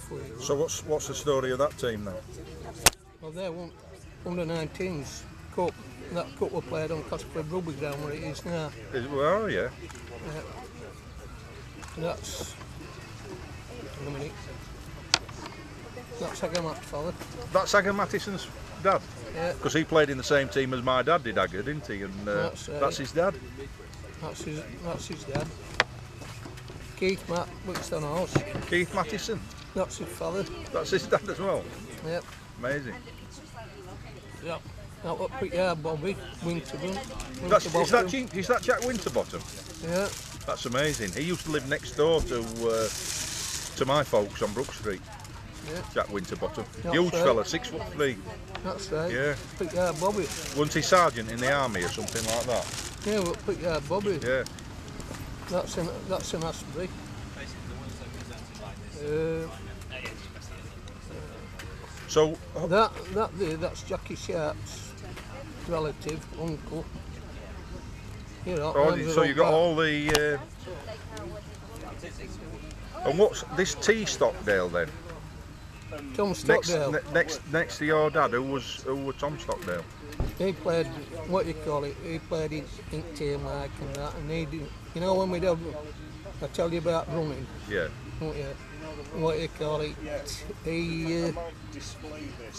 for you. So what's the story of that team then? Well, they won under-19s cup. That cup was played on Cosplay Rugby Ground where it is now. Well, yeah. That's... Hang a minute. That's Agger father. That's Agger Mattison's dad? Yeah. Because he played in the same team as my dad did, Agger, didn't he? And that's his dad? That's his dad. Keith Whitstone House. Keith Mattison? That's his father. That's his dad as well? Yep. Amazing. Yep. That was pretty hard, Bobby. Winterbottom. Is that Jack Winterbottom? Yeah. That's amazing. He used to live next door to my folks on Brook Street. Yeah. Jack Winterbottom. That's Huge right. fella, 6'3". That's right. Yeah. Pretty hard, Bobby. Wasn't he sergeant in the army or something like that? Yeah, well, pretty hard, Bobby. Yeah. That's an Asbury. So That's Jackie Sharp's relative, uncle. You know. so you got all the. And what's this T Stockdale then? Tom Stockdale. Next to your dad, who was Tom Stockdale? He played, what you call it, he played in team like and that, and he didn't, you know when we did, I tell you about running, Yeah. don't you? What you call it, he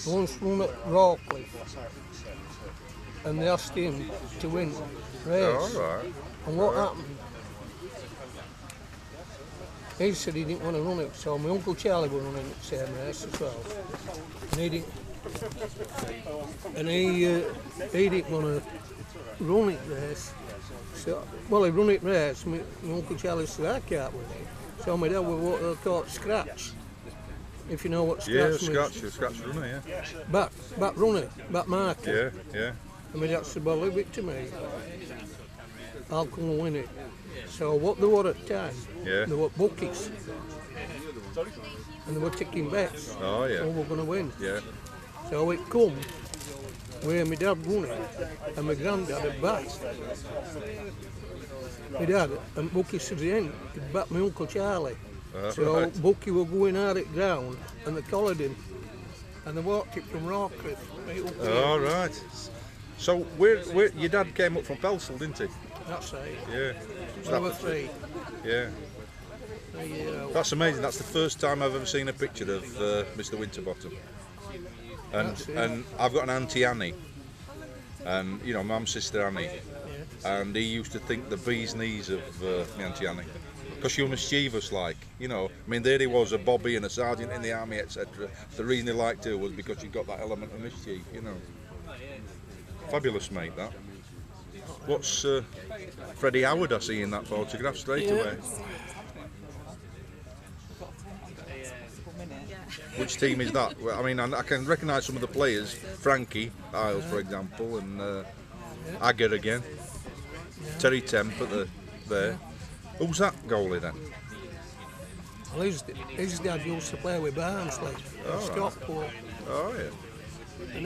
once run at Rawcliffe, and they asked him to win race. Oh, all right. And what happened? He said he didn't want to run it, so my Uncle Charlie was running the same race as well. And he didn't want to run it race. So, well, he run it race, my Uncle Charlie said, I can't win it. So my dad was what they call scratch. If you know what scratch means. Scratch runner, yeah. Back runner, back marker. Yeah. And my dad said, well, leave it to me. I'll come and win it. So what they were at the time, they were bookies. And they were taking bets. Oh, yeah. So we're going to win. Yeah. So it come where my dad won it and my granddad had backed. My dad and Bucky said the end, he'd back my Uncle Charlie. So right. Bucky were going out at ground and they collared him. And they walked it from Rawcliffe. Oh, right. So where your dad came up from Pelsall, didn't he? That's right. Yeah. Number 3. Yeah. That's amazing. That's the first time I've ever seen a picture of Mr. Winterbottom. And I've got an Auntie Annie, and you know, Mum's sister Annie, and he used to think the bee's knees of my Auntie Annie, because she was mischievous, like, you know. I mean, there he was, a bobby and a sergeant in the army, etc. The reason he liked her was because she got that element of mischief, you know. Fabulous, mate, that. What's Freddie Howard I see in that photograph straight away? Which team is that? Well, I mean, I can recognise some of the players. Frankie Isles, for example, and Agger again. Terry Temp at there. Who's that goalie then? Well, his dad used to play with Barnsley, Stockport. Oh, yeah. And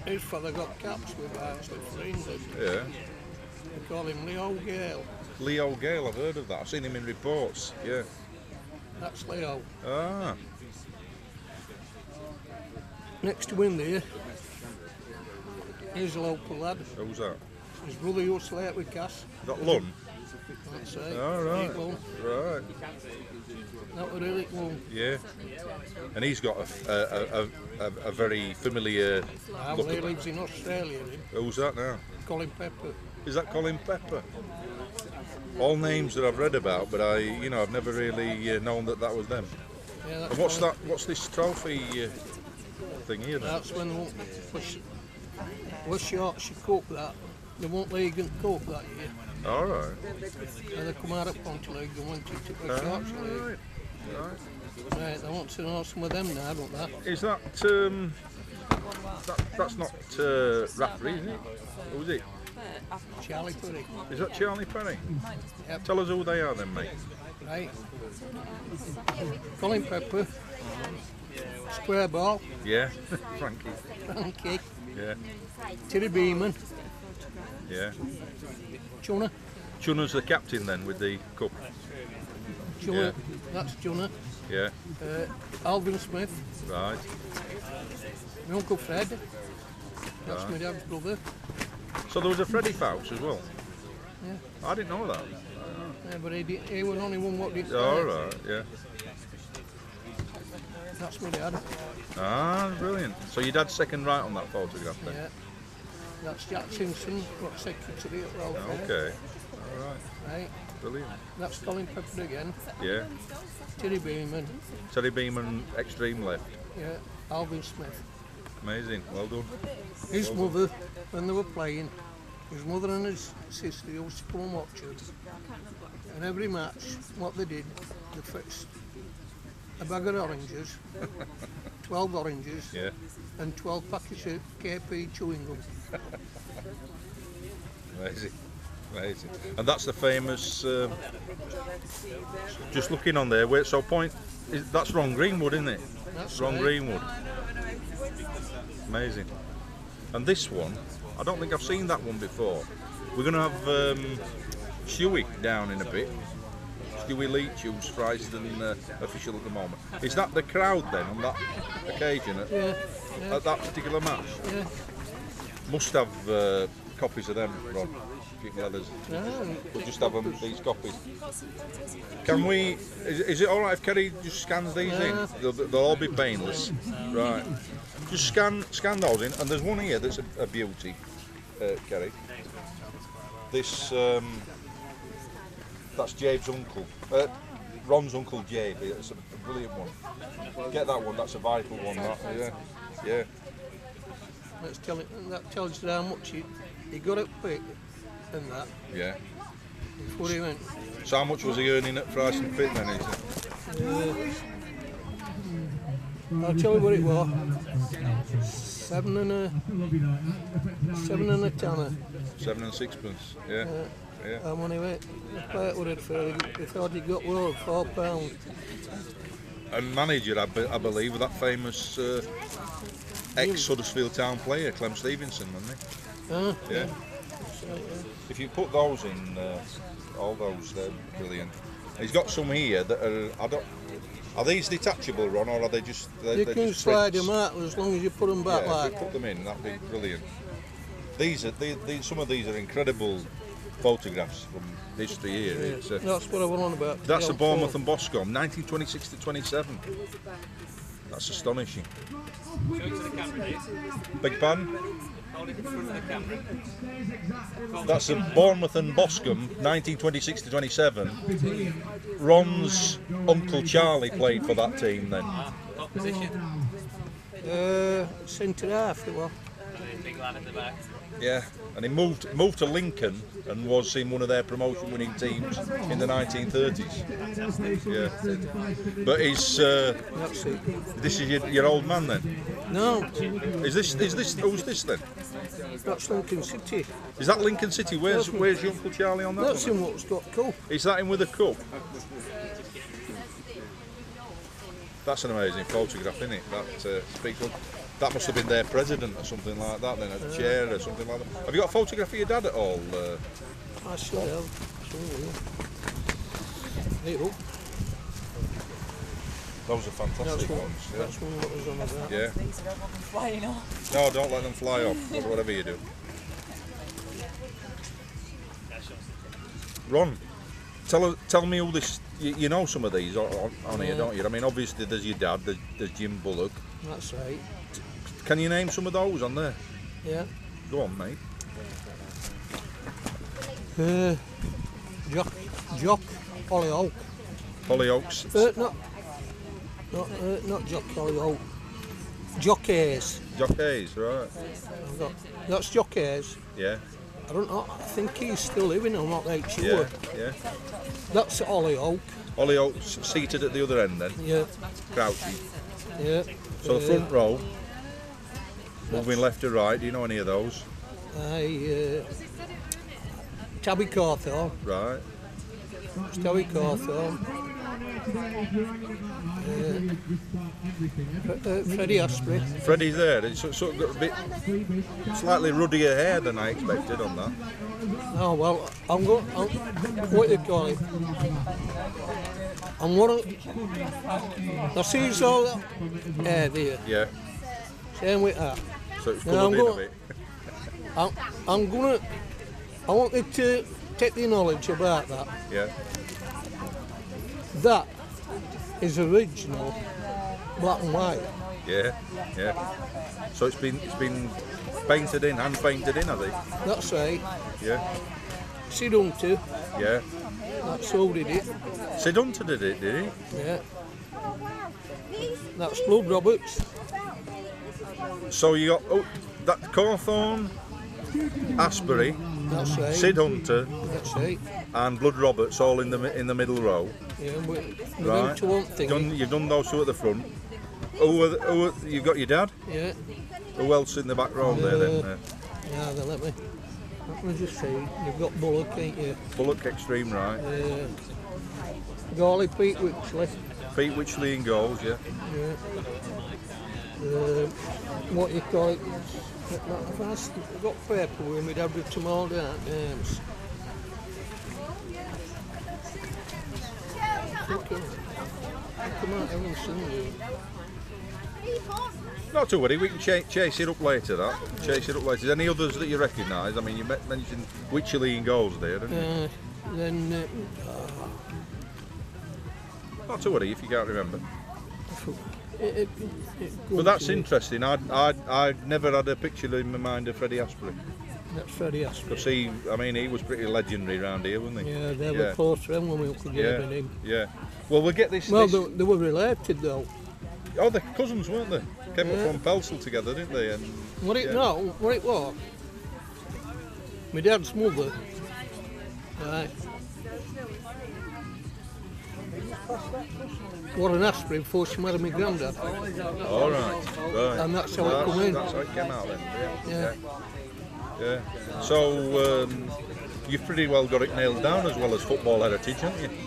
his father got caps with Barnsley for England. Yeah. They call him Leo Gale. Leo Gale, I've heard of that. I've seen him in reports, yeah. That's Leo. Ah. Next to him there, here's a local lad. Who's that? His brother used to play with Cass. That Lund? That's right. Oh, right. Right. That was Eric Lund. Yeah. And he's got a very familiar look. He lives in Australia. Who's that now? Colin Pepper. Is that Colin Pepper? All names that I've read about, but I've never really known that was them. Yeah, and what's that? What's this trophy thing here then? That's when they won West Yorkshire Cup, that. They won League and Cup that year. All right. And they come out of County League and went to West Yorkshire League. Right, they want to know some of them now, don't they? Is that, that's not Rafferty, isn't it? Who is it? Charlie Perry. Is that Charlie Perry? Yep. Tell us who they are then, mate. Right. Colin Pepper. Square ball. Yeah. Frankie. Yeah. Terry Beeman. Yeah. Chunner. Chunner's the captain then with the cup. Jonah, that's Jonah. Yeah. Alvin Smith. Right. My Uncle Fred. That's my dad's brother. So there was a Freddie Fouts as well? Yeah. I didn't know that. Yeah, but he was only one what did. Oh, right, yeah. That's my dad. Ah, brilliant. So your dad's second right on that photograph then? Yeah. That's Jack Simpson, got secretary at welfare. Okay. All right. Right. Brilliant. That's Colin Pepper again. Yeah. Terry Beeman. Terry Beeman, extreme left. Yeah. Alvin Smith. Amazing. Well done. His mother, when they were playing, his mother and his sister used to come and watch us. And every match, what they did, they fixed a bag of oranges, 12 oranges, Yeah. and 12 packets of KP chewing gum. Amazing. Amazing. And that's the famous, just looking on there, wait, so that's Ron Greenwood, isn't it? That's Ron right. Greenwood. Amazing. And this one, I don't think I've seen that one before. We're going to have Stewie down in a bit. Stewie Leach, who's Fryston official at the moment. Is that the crowd then on that occasion at that particular match? Yeah. Must have copies of them, Ron. If you can let us. We'll just have these copies. Can we? Is it all right if Kerry just scans these in? They'll all be painless, right? Just scan those in, and there's one here that's a beauty, Kerry. This that's Jabe's uncle, Ron's uncle Jabe. It's a brilliant one. Get that one. That's a vital one. That, yeah. That tells you how much he got it quick and that. Yeah. Before he went. So how much was he earning at Fryston Pit then? I'll tell you what it was. 7 and a tenner. 7 and sixpence. Yeah. And when he went, the plate would have he thought he got world £4. And manager, I believe, with that famous ex-Huddersfield Town player, Clem Stevenson, wasn't he? Yeah. If you put those in, all those, they're brilliant. He's got some here that are these detachable, Ron, or are they just? You can just slide prints? them out as long as you put them back Yeah, like. if you put them in, that'd be brilliant. Some of these are incredible photographs from history here. Yeah, that's what I want on about. That's the Bournemouth and Boscombe, 1926 to 27. That's astonishing. Show it to the camera, Dave. Beg your pardon? Hold it in front of the camera. That's the Bournemouth and Boscombe, 1926 to 27. Ron's Uncle Charlie played for that team then. What position? Centre half it was. Big lad in the back. Yeah, and he moved to Lincoln and was in one of their promotion-winning teams in the 1930s. Yeah, but he's this is your old man then? No, Is this who's this then? that's Lincoln City. Is that Lincoln City? Where's your Uncle Charlie on that That's one? him what's got cup. Is that him with a cup? That's an amazing photograph, isn't it? That speaks up. That must have been their president or something like that, then a chair or something like that. Have you got a photograph of your dad at all? I sure have. Hey, look, Those are fantastic ones. Yeah. that's one what was on about. Yeah. Flying off. No, don't let them fly off, or whatever you do. Ron, tell me all this. You know some of these on here, don't you? I mean, obviously there's your dad, there's Jim Bullock. That's right. Can you name some of those on there? Yeah. Go on, mate. Jock Hollyoak. Hollyoaks. Not Jock Hollyoak. Jock Hayes. Jock Hayes, right. That's Jock Hayes. Yeah. I don't know. I think he's still living. I'm not right sure. Yeah. That's Hollyoak. Hollyoaks seated at the other end then, Yeah. crouching. Yeah. So the front row, moving left to right. Do you know any of those? Tabby Cawthorne. Right. Tabby Cawthorne. Freddie Asprey. Freddie's there. It's sort of got a bit slightly ruddier hair than I expected on that. Oh well, what do you call it? And what I see it's all there. Yeah. Same with that. So it's Now coloured in a bit. I'm gonna. I want you to take the knowledge about that. Yeah. That is original black and white. Yeah. Yeah. So it's been painted in, hand painted in, I think. That's right. Yeah. Sid Hunter, Yeah. that's who did it. Sid Hunter did it, did he? Yeah. That's Blood Roberts. So you got that Cawthorne, Asbury, That's right. Sid Hunter, That's right. and Blood Roberts all in the middle row. Yeah, we Right. went to one thing. You've done those two at the front. You've got your dad? Yeah. Who else in the back row there then? Yeah, then let me just say, you've got Bullock, ain't you? Bullock Extreme right. Gawley, Pete Wixley. Pete Witchley in goals, yeah. Yeah. What you call it? I've got paper with me, Dad, with them all down names. Come on, everyone's seen you. Not to worry, we can chase it up later. Chase it up later. Any others that you recognise? I mean, you mentioned Witchley in goals there, didn't you? Then Not to worry if you can't remember. it But that's interesting. I'd never had a picture in my mind of Freddie Asprey. That's Freddie Asprey. Because he was pretty legendary around here, wasn't he? Yeah, they were close friends when we could get him. Yeah. Well, we'll get this. Well, they were related though. Oh, they're cousins, weren't they? Came up from Pelsall together, didn't they? And What it was? My dad's mother. Right. Warren Asprey before she married my granddad. all right. And that's how it come in. That's how it came out then. Yeah. Yeah. So you've pretty well got it nailed down as well as football heritage, haven't you?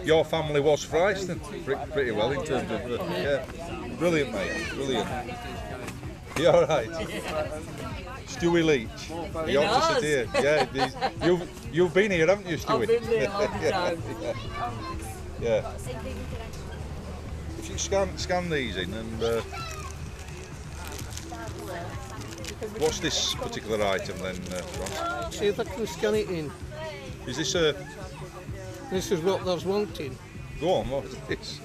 Your family was Fryston pretty well in terms of brilliant, mate, brilliant. You all right? Stewie Leach, the opposite here. Yeah, you've been here, haven't you, Stewie? I've been there all the time. Yeah. If you scan these in and what's this particular item then, Ron? See if I can scan it in. Is this This is what I was wanting. Go on, what is this?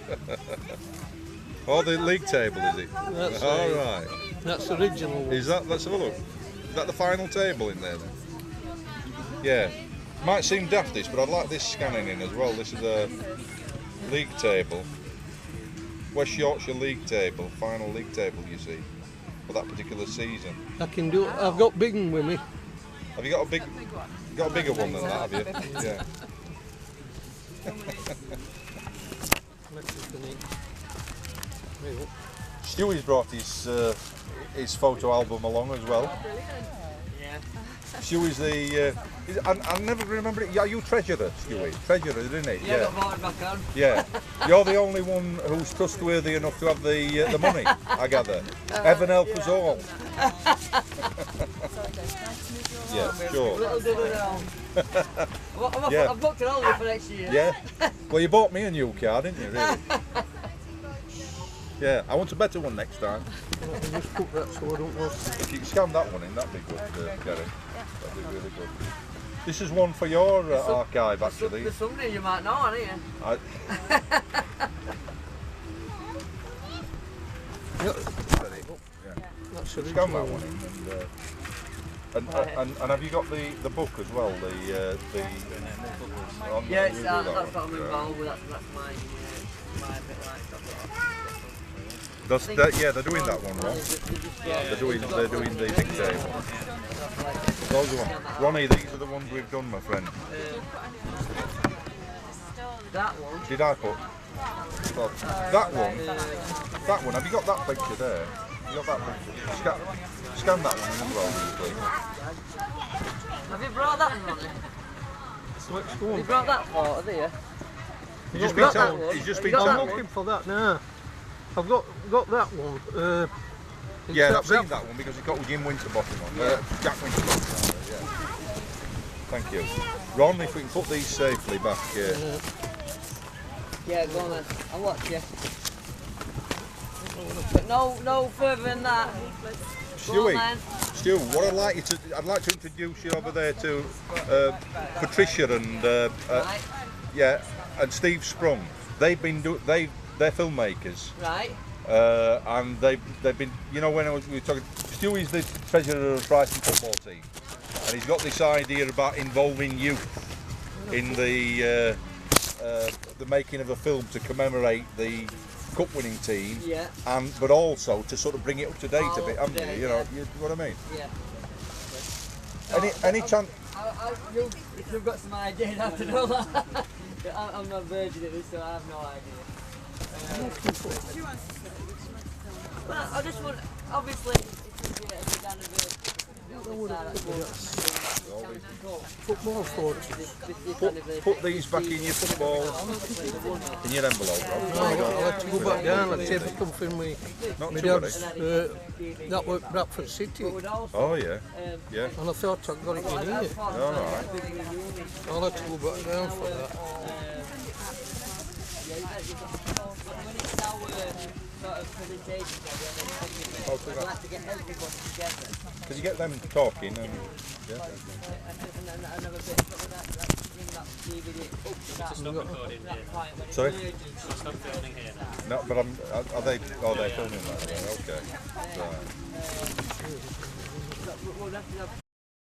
Oh, the league table, is it? That's all right. That's the original one. Is that? Let's have a look. Is that the final table in there then? Yeah. Might seem daft this, but I'd like this scanning in as well. This is a league table. West Yorkshire league table, final league table, you see, for that particular season. I can do it. I've got big one with me. Have you got a bigger one than that, have you? Yeah. Stewie's brought his photo album along as well. Yeah. Stewie's the. I never remember it. Yeah, you treasurer, Stewie. Treasurer, isn't it? Yeah, got voted back on. Yeah. You're the only one who's trustworthy enough to have the money, I gather. Heaven help us all. Yeah, sure. Little do we know. Yeah. I've booked it all for next year. Yeah. Well, you bought me a new car, didn't you, really? Yeah, I want a better one next time. I'll just put that so I don't lose. If you can scan that one in, that'd be good, Gary. That'd be really good. This is one for your archive, actually. There's somebody you might know, aren't you? That's the Scan that original one in, and have you got the book as well? Yeah, that's what I'm involved with. That's my bit like They're doing that one, right? They're doing the big table. Those are one. Ronnie, these are the ones we've done, my friend. that one. Did I put? Well, that one. That one. Have you got that picture there? You got that picture? Scan that one in as well, please. Have you brought that one, Ronnie? Which Have you one? brought that photo, have you? He's just got been that told. one? He's just Have been you got told. that I'm looking for that now. I've got that one. Yeah, I've except seen that one because it got Jim Winterbottom on. Jack Winterbottom on there, Thank you. Ron, if we can put these safely back here. Yeah, go on then. I'll watch you. But no further than that. Go on, Stewie, then. Stu, what I'd like to introduce you over there to Patricia and Right, yeah, and Steve Sprung. They're filmmakers. right. And they've been, you know, when we were talking, Stewie's the president of the Fryston football team, and he's got this idea about involving youth in the making of a film to commemorate the cup-winning team, Yeah. but also to sort of bring it up to date a bit, Up haven't to you? date, You know, yeah. what I mean? Yeah. Any chance? If you've got some idea, I have to know that. I'm not virgin at this, so I have no idea. Well, I just want, obviously, it's a big anniversary. Football photos. Put these back in your football, in your envelope, Rob. I'll have to go back down and see if I can find Not my too worried. dad's, that was Bradford City. Oh yeah, yeah. And I thought I got it in here. All right. I'll have to go back down for that. When it's our sort of presentation, I'd like to get everybody together. Because you get them talking and yeah. And have a bit of that DVD. Stop recording here. Sorry? Stop filming here now. No, but are they? Oh, they're filming that. Yeah, okay. Right. We'll have to have